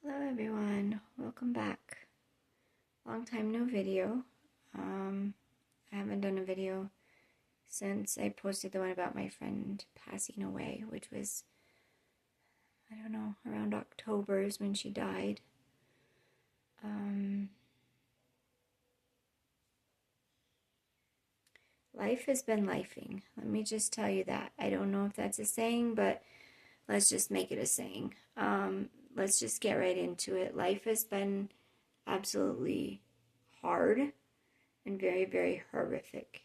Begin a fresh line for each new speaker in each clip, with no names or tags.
Hello everyone, welcome back. Long time no video. I haven't done a video since I posted the one about my friend passing away, which was, I don't know, around October is when she died. Life has been lifing. Let me just tell you that. I don't know if that's a saying, but let's just make it a saying. Let's just get right into it. Life has been absolutely hard and very, very horrific.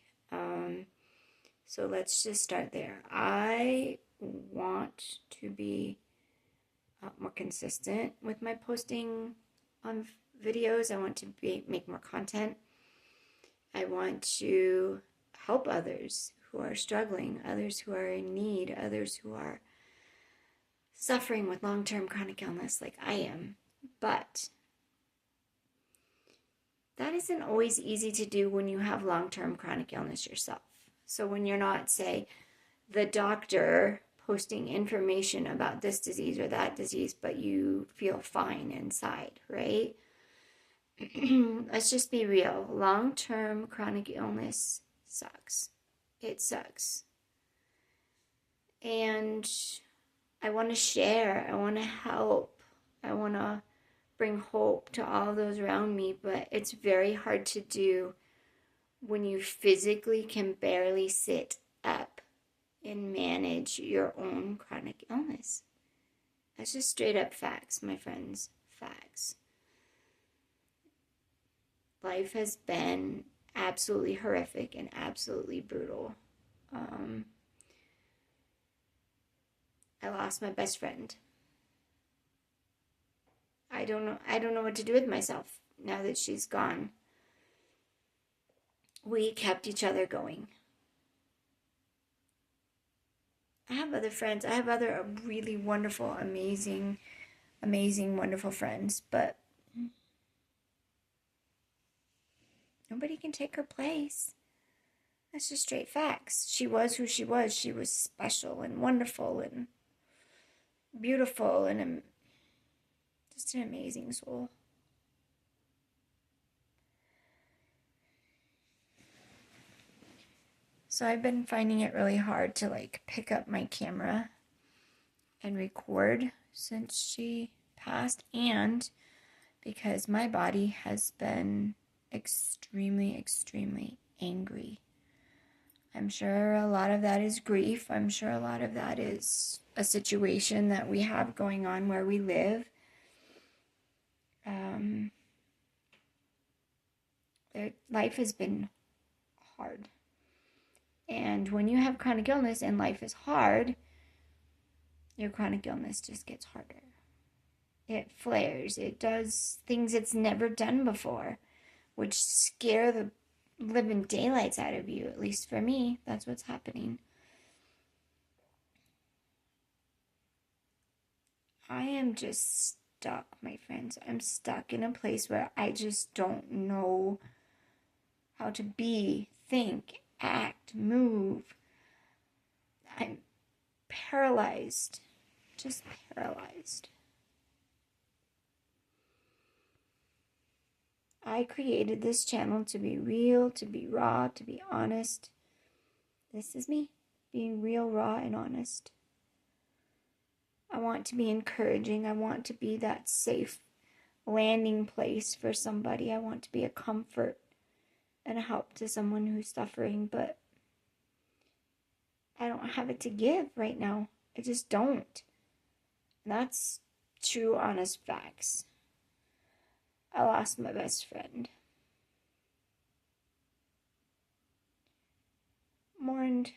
So let's just start there. I want to be more consistent with my posting on videos. I want to make more content. I want to help others who are struggling, others who are in need, others who are suffering with long-term chronic illness like I am. But that isn't always easy to do when you have long-term chronic illness yourself. So when you're not, say, the doctor posting information about this disease or that disease, but you feel fine inside, right? Let's just be real. Long-term chronic illness sucks. It sucks. And I want to share. I want to help. I want to bring hope to all those around me, but it's very hard to do when you physically can barely sit up and manage your own chronic illness. That's just straight up facts, my friends. Facts. Life has been absolutely horrific and absolutely brutal. I lost my best friend. I don't know what to do with myself now that she's gone. We kept each other going. I have other friends. I have other really wonderful, amazing, wonderful friends, but nobody can take her place. That's just straight facts. She was who she was. She was special and wonderful and beautiful and just an amazing soul. So I've been finding it really hard to pick up my camera and record since she passed, and because my body has been extremely, extremely angry. I'm sure a lot of that is grief. I'm sure a lot of that is a situation that we have going on where we live. Life has been hard. And when you have chronic illness and life is hard, your chronic illness just gets harder. It flares. It does things it's never done before, which scare the living daylights out of you. At least for me, that's what's happening. I am just stuck, my friends. I'm stuck in a place where I just don't know how to be, think, act, move. I'm paralyzed. Just paralyzed. I created this channel to be real, to be raw, to be honest. This is me, being real, raw, and honest. I want to be encouraging. I want to be that safe landing place for somebody. I want to be a comfort and a help to someone who's suffering, but I don't have it to give right now. I just don't. And that's true, honest facts. I lost my best friend. Mourned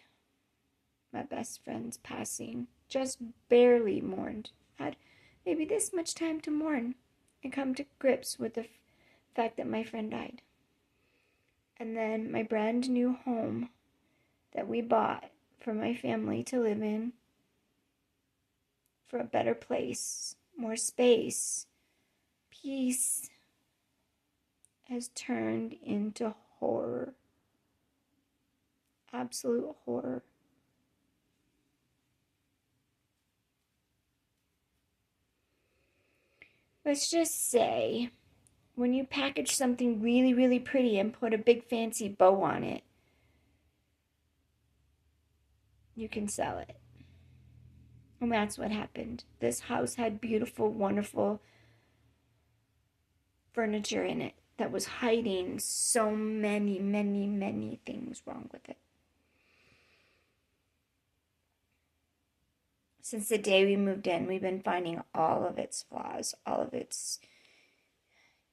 my best friend's passing. Just barely mourned. Had maybe this much time to mourn and come to grips with the fact that my friend died. And then my brand new home that we bought for my family to live in, for a better place, more space, peace, has turned into horror. Absolute horror. let's just say when you package something really, really pretty and put a big fancy bow on it, you can sell it. And that's what happened. This house had beautiful, wonderful furniture in it that was hiding so many, many, many things wrong with it. Since the day we moved in, we've been finding all of its flaws, all of its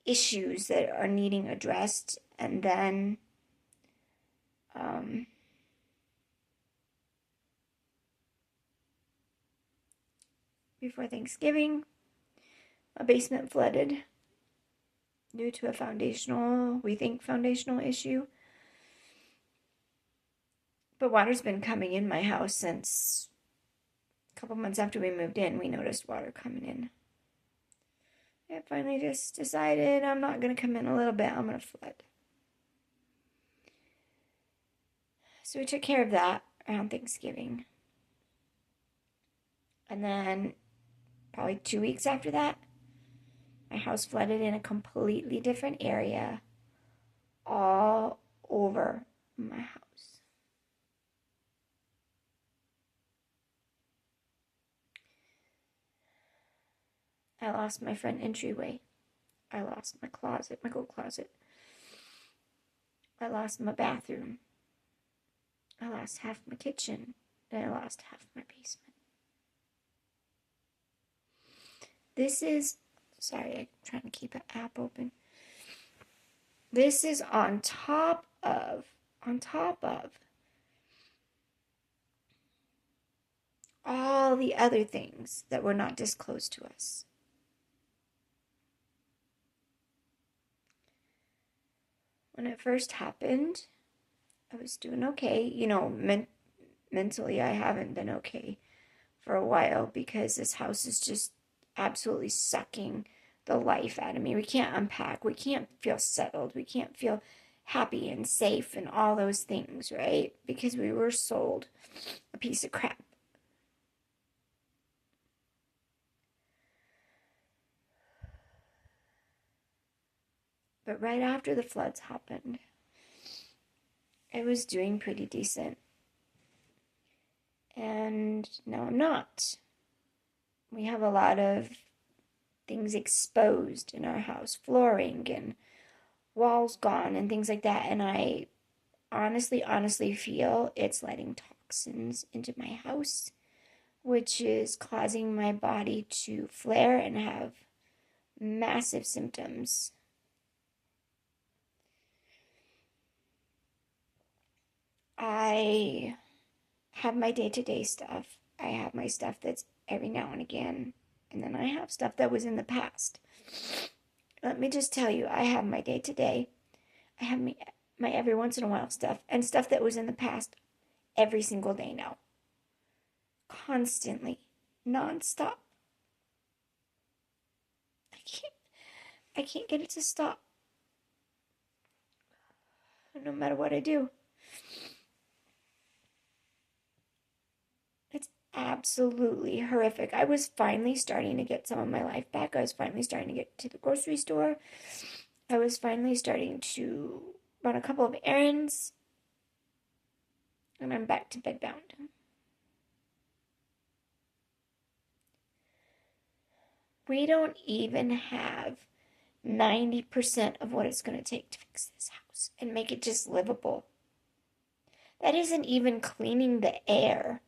issues that are needing addressed. And then before Thanksgiving, a basement flooded due to a foundational issue. But water's been coming in my house since a couple months after we moved in. We noticed water coming in. I finally just decided I'm not going to come in a little bit. I'm going to flood. So we took care of that around Thanksgiving. And then probably 2 weeks after that, my house flooded in a completely different area all over my house. I lost my front entryway. I lost my closet, my coat closet. I lost my bathroom. I lost half my kitchen. And I lost half my basement. This is, sorry, I'm trying to keep an app open. This is on top of all the other things that were not disclosed to us. When it first happened, I was doing okay. You know, mentally, I haven't been okay for a while because this house is just absolutely sucking the life out of me. We can't unpack. We can't feel settled. We can't feel happy and safe and all those things, right? Because we were sold a piece of crap. But right after the floods happened, I was doing pretty decent. And now I'm not. We have a lot of things exposed in our house, flooring and walls gone and things like that. And I honestly feel it's letting toxins into my house, which is causing my body to flare and have massive symptoms. I have my day-to-day stuff. I have my stuff that's every now and again. And then I have stuff that was in the past. Let me just tell you, I have my day-to-day. I have my every once in a while stuff. And stuff that was in the past every single day now. Constantly. Non-stop. I can't get it to stop. No matter what I do. It's absolutely horrific. I was finally starting to get some of my life back. I was finally starting to get to the grocery store. I was finally starting to run a couple of errands. And I'm back to bed bound. We don't even have 90% of what it's going to take to fix this house and make it just livable. That isn't even cleaning the air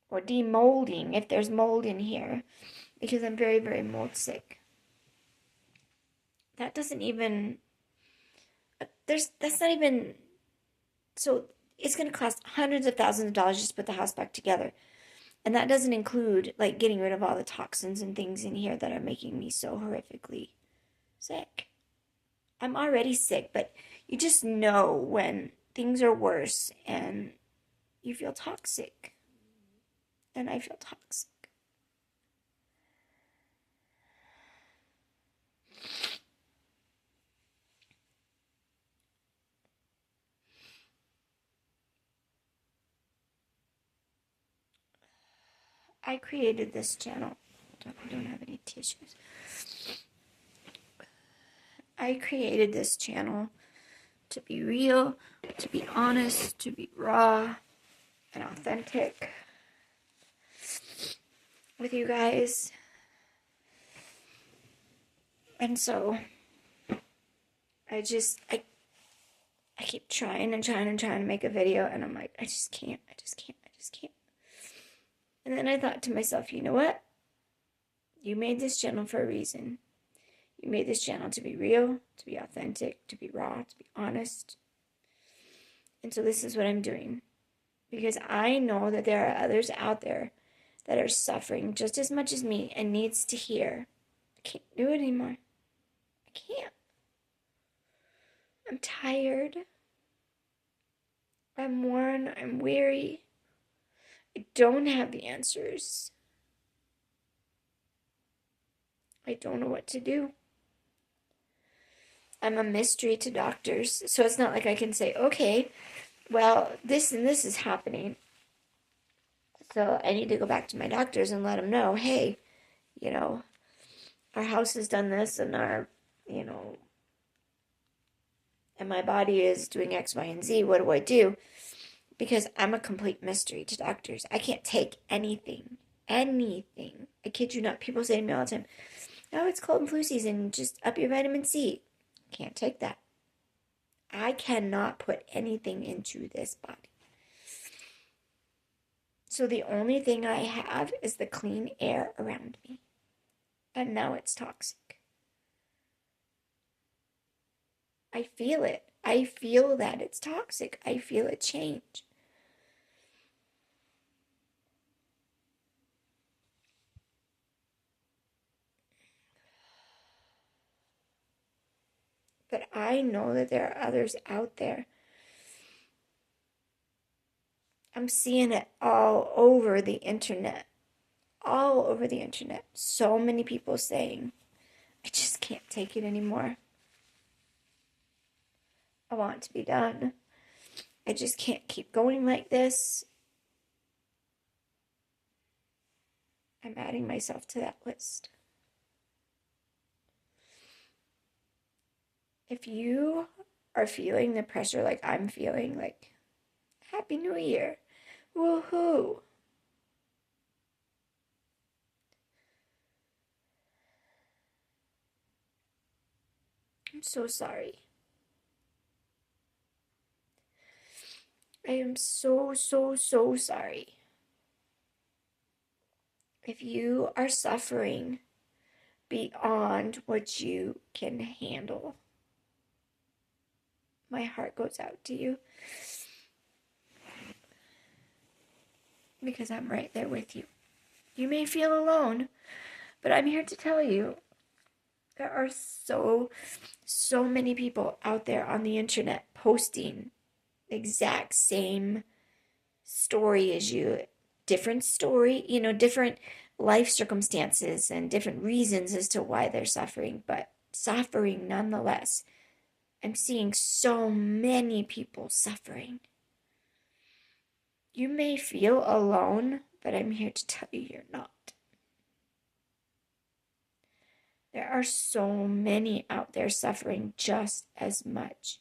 or demolding if there's mold in here, because I'm very, very mold sick. That doesn't even, that's not even, so it's going to cost hundreds of thousands of dollars just to put the house back together. And that doesn't include, like, getting rid of all the toxins and things in here that are making me so horrifically sick. I'm already sick, but you just know when things are worse and you feel toxic. And I feel toxic. I created this channel don't have any tissues. I created this channel to be real, to be honest, to be raw and authentic with you guys. And so I keep trying to make a video, and I'm like, I just can't. And then I thought to myself, you know what? You made this channel for a reason. You made this channel to be real, to be authentic, to be raw, to be honest. And so this is what I'm doing. Because I know that there are others out there that are suffering just as much as me and needs to hear, I can't do it anymore. I can't. I'm tired. I'm worn. I'm weary. I don't have the answers. I don't know what to do. I'm a mystery to doctors, so it's not like I can say, okay, well, this and this is happening. So I need to go back to my doctors and let them know, hey, our house has done this, and and my body is doing X, Y, and Z. What do I do? Because I'm a complete mystery to doctors. I can't take anything. I kid you not. People say to me all the time, oh, it's cold and flu season. Just up your vitamin C. Can't take that. I cannot put anything into this body. So the only thing I have is the clean air around me. And now it's toxic. I feel it. I feel that it's toxic. I feel a change. But I know that there are others out there. I'm seeing it all over the internet. All over the internet. So many people saying, I just can't take it anymore. I want it to be done. I just can't keep going like this. I'm adding myself to that list. If you are feeling the pressure like I'm feeling, like, Happy New Year. Woohoo. I'm so sorry. I am so sorry. If you are suffering beyond what you can handle, my heart goes out to you. Because I'm right there with you. You may feel alone, but I'm here to tell you there are so many people out there on the internet posting the exact same story as you. Different story, different life circumstances and different reasons as to why they're suffering, but suffering nonetheless. I'm seeing so many people suffering. You may feel alone, but I'm here to tell you you're not. There are so many out there suffering just as much,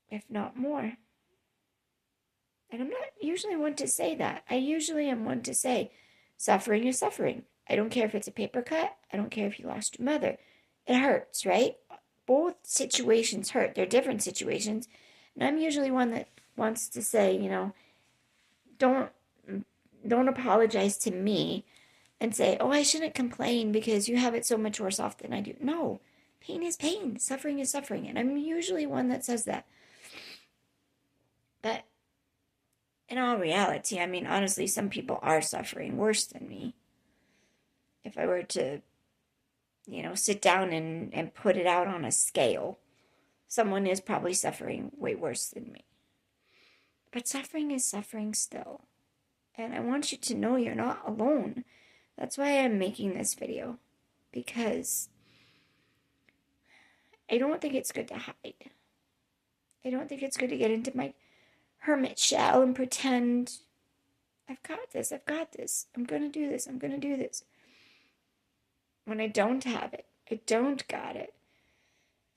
if not more. And I'm not usually one to say that. I usually am one to say, suffering is suffering. I don't care if it's a paper cut. I don't care if you lost your mother. It hurts, right? Both situations hurt. They're different situations. And I'm usually one that wants to say, don't apologize to me and say, oh, I shouldn't complain because you have it so much worse off than I do. No, pain is pain. Suffering is suffering. And I'm usually one that says that. But in all reality, honestly, some people are suffering worse than me. If I were to, sit down and put it out on a scale, someone is probably suffering way worse than me. But suffering is suffering still. And I want you to know you're not alone. That's why I'm making this video. Because I don't think it's good to hide. I don't think it's good to get into my hermit shell and pretend I've got this. I've got this. I'm going to do this. I'm going to do this. When I don't have it, I don't got it.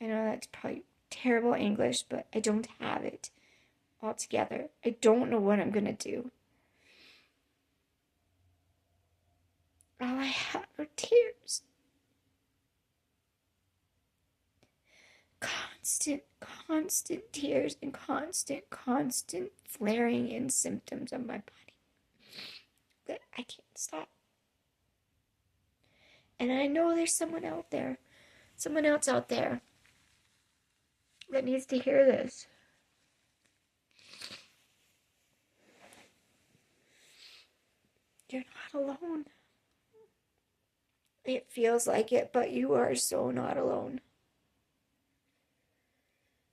I know that's probably terrible English, but I don't have it altogether. I don't know what I'm going to do. All I have are tears. Constant tears and constant flaring in symptoms of my body that I can't stop. And I know there's someone else out there that needs to hear this. You're not alone. It feels like it, but you are so not alone.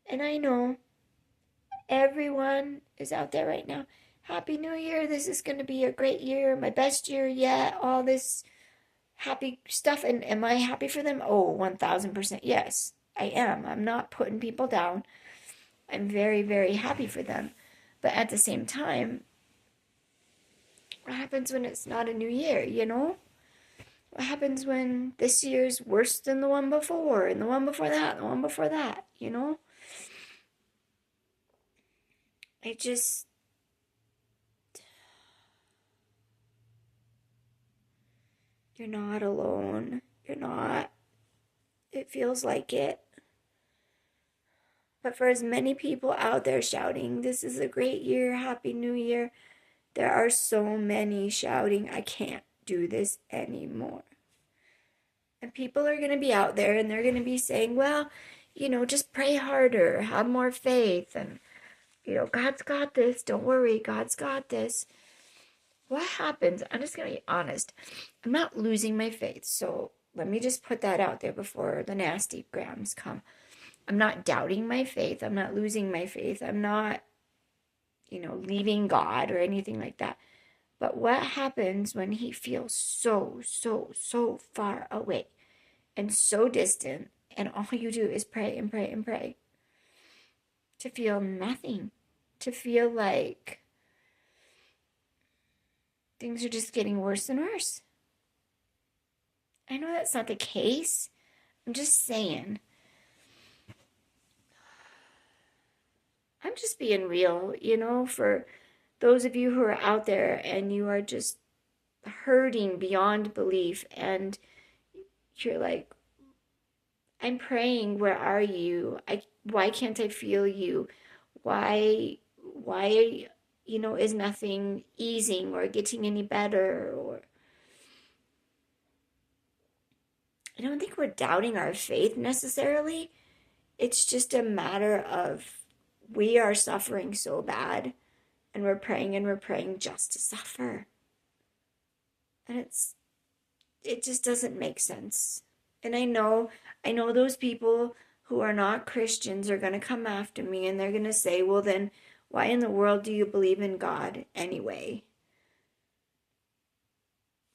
And I know everyone is out there right now. Happy New Year. This is going to be a great year. My best year yet. All this happy stuff. And am I happy for them? Oh, 1000%. Yes, I am. I'm not putting people down. I'm very, very happy for them. But at the same time, what happens when it's not a new year, you know? What happens when this year's worse than the one before, and the one before that, and the one before that, you know? You're not alone. You're not. It feels like it. But for as many people out there shouting, this is a great year, Happy New Year, there are so many shouting, I can't do this anymore. And people are going to be out there and they're going to be saying, well, just pray harder, have more faith, and, God's got this, don't worry, God's got this. What happens, I'm just going to be honest, I'm not losing my faith, so let me just put that out there before the nasty grams come. I'm not doubting my faith, I'm not losing my faith, I'm not, leaving God or anything like that. But what happens when he feels so far away and so distant, and all you do is pray and pray and pray? To feel nothing, to feel like things are just getting worse and worse. I know that's not the case. I'm just saying. I'm just being real, for those of you who are out there and you are just hurting beyond belief and you're like, I'm praying, where are you? Why can't I feel you? Why is nothing easing or getting any better? Or I don't think we're doubting our faith necessarily. It's just a matter of we are suffering so bad and we're praying just to suffer. And it just doesn't make sense. And I know those people who are not Christians are going to come after me and they're going to say, well, then why in the world do you believe in God anyway?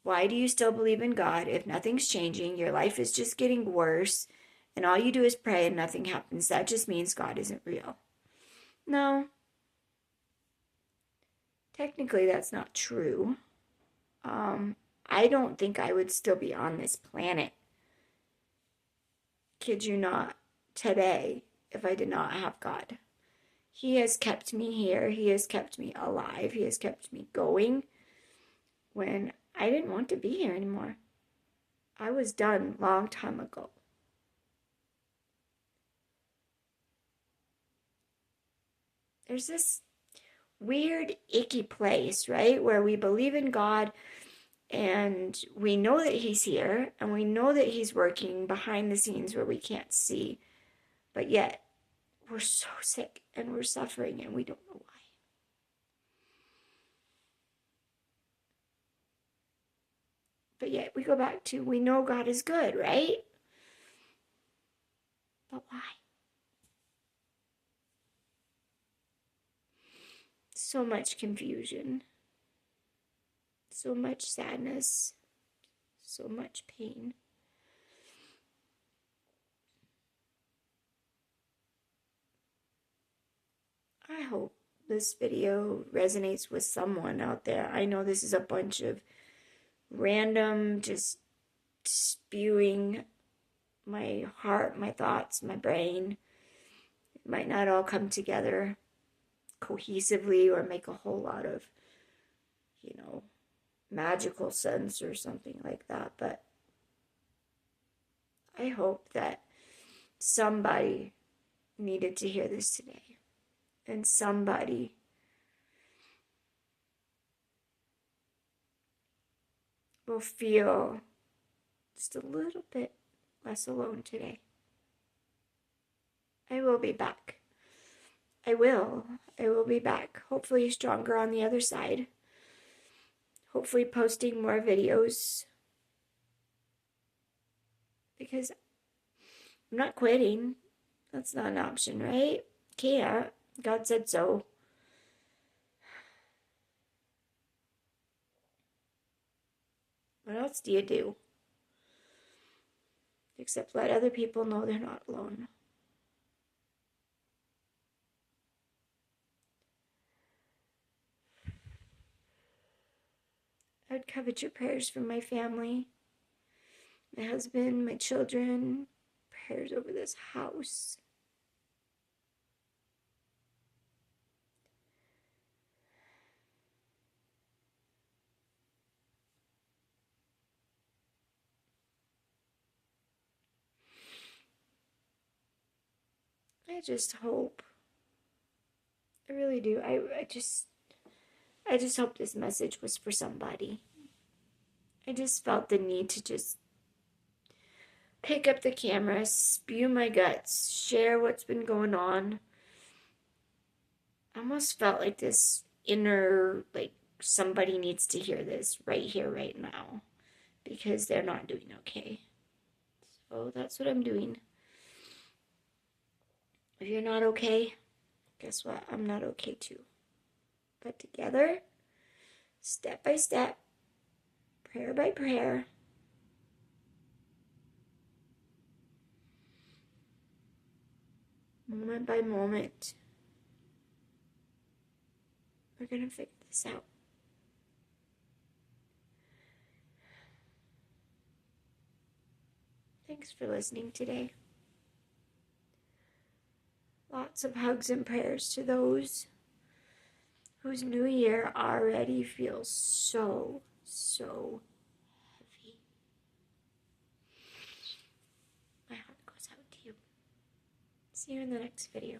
Why do you still believe in God if nothing's changing? Your life is just getting worse and all you do is pray and nothing happens. That just means God isn't real. No. Technically, that's not true. I don't think I would still be on this planet, kid you not, today if I did not have God. He has kept me here. He has kept me alive. He has kept me going when I didn't want to be here anymore. I was done long time ago. There's this weird, icky place, right, where we believe in God and we know that he's here and we know that he's working behind the scenes where we can't see, but yet we're so sick and we're suffering and we don't know why. But yet we go back to, we know God is good, right? But why? So much confusion, so much sadness, so much pain. I hope this video resonates with someone out there. I know this is a bunch of random, just spewing my heart, my thoughts, my brain. It might not all come together cohesively or make a whole lot of, magical sense or something like that, but I hope that somebody needed to hear this today, and somebody will feel just a little bit less alone today. I will be back. I will be back. Hopefully stronger on the other side. Hopefully posting more videos. Because I'm not quitting. That's not an option, right? Can't. God said so. What else do you do? Except let other people know they're not alone. I would covet your prayers for my family, my husband, my children, prayers over this house. I just hope. I really do. I just hope this message was for somebody. I just felt the need to just pick up the camera, spew my guts, share what's been going on. I almost felt like this inner, somebody needs to hear this right here, right now, because they're not doing okay. So that's what I'm doing. If you're not okay, guess what? I'm not okay too. But together, step by step, prayer by prayer, moment by moment, we're going to figure this out. Thanks for listening today. Lots of hugs and prayers to those whose new year already feels so, so heavy. My heart goes out to you. See you in the next video.